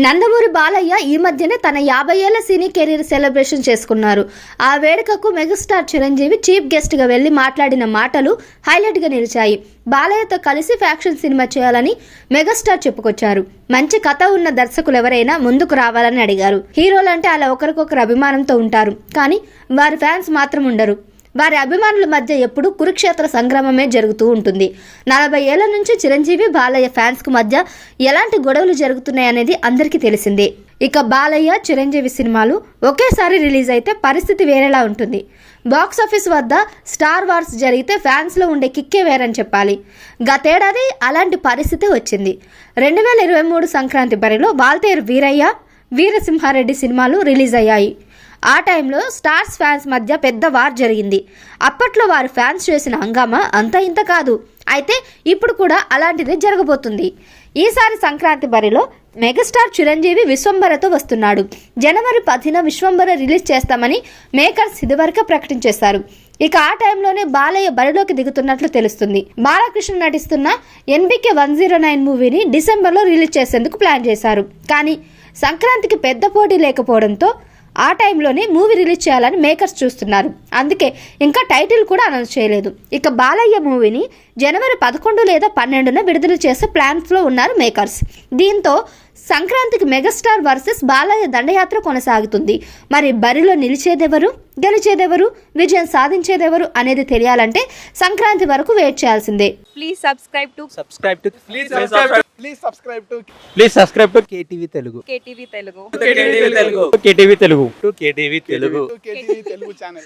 నందమూరి బాలయ్య ఈ మధ్యనే తన 50 ఏళ్ల సినీ కెరీర్ సెలబ్రేషన్ చేసుకున్నారు. ఆ వేడుకకు మెగాస్టార్ చిరంజీవి చీఫ్ గెస్ట్ గా వెళ్లి మాట్లాడిన మాటలు హైలైట్ గా నిలిచాయి. బాలయ్యతో కలిసి ఫ్యాక్షన్ సినిమా చేయాలని మెగాస్టార్ చెప్పుకొచ్చారు. మంచి కథ ఉన్న దర్శకులు ఎవరైనా ముందుకు రావాలని అడిగారు. హీరోలంటే అలా ఒకరికొకరు అభిమానంతో ఉంటారు, కానీ వారి ఫ్యాన్స్ మాత్రం ఉండరు. వారి అభిమానుల మధ్య ఎప్పుడు కురుక్షేత్ర సంగ్రామమే జరుగుతూ ఉంటుంది. 40 ఏళ్ల నుంచి చిరంజీవి బాలయ్య ఫ్యాన్స్ కు మధ్య ఎలాంటి గొడవలు జరుగుతున్నాయనేది అందరికీ తెలిసిందే. ఇక బాలయ్య చిరంజీవి సినిమాలు ఒకేసారి రిలీజ్ అయితే పరిస్థితి వేరేలా ఉంటుంది. బాక్సాఫీస్ వద్ద స్టార్ వార్స్ జరిగితే ఫ్యాన్స్ లో ఉండే కిక్కే వేరని చెప్పాలి. గతేడాది అలాంటి పరిస్థితి వచ్చింది. 2023 సంక్రాంతి బరిలో వాల్తేరు వీరయ్య, వీరసింహారెడ్డి సినిమాలు రిలీజ్ అయ్యాయి. ఆ టైంలో స్టార్స్ ఫ్యాన్స్ మధ్య పెద్ద వార్ జరిగింది. అప్పట్లో వారి ఫ్యాన్స్ చేసిన హంగామా అంత ఇంత కాదు. అయితే ఇప్పుడు కూడా అలాంటిదే జరగబోతుంది. ఈసారి సంక్రాంతి బరిలో మెగాస్టార్ చిరంజీవి విశ్వంబరతో వస్తున్నాడు. జనవరి 10న విశ్వంబర రిలీజ్ చేస్తామని మేకర్స్ ఇదివరకే ప్రకటించేశారు. ఇక ఆ టైంలోనే బాలయ్య బరిలోకి దిగుతున్నట్లు తెలుస్తుంది. బాలకృష్ణ నటిస్తున్న NBK 109 మూవీని డిసెంబర్లో రిలీజ్ చేసేందుకు ప్లాన్ చేశారు. కానీ సంక్రాంతికి పెద్ద పోటీ లేకపోవడంతో ఆ టైంలోనే మూవీ రిలీజ్ చేయాలని మేకర్స్ చూస్తున్నారు. అందుకే ఇంకా టైటిల్ కూడా అనౌన్స్ చేయలేదు. ఇక బాలయ్య మూవీని జనవరి 11 లేదా 12న విడుదల చేసే ప్లాన్స్లో ఉన్నారు మేకర్స్. దీంతో సంక్రాంతికి మెగాస్టార్ వర్సెస్ బాలయ్య దండయాత్ర కొనసాగుతుంది. మరి బరిలో నిలిచేదెవరు, గెలిచేదెవరు, విజయం సాధించేదెవరు అనేది తెలియాలంటే సంక్రాంతి వరకు వెయిట్ చేయాల్సిందే. Please subscribe to KTV Telugu. KTV Telugu. KTV Telugu channel.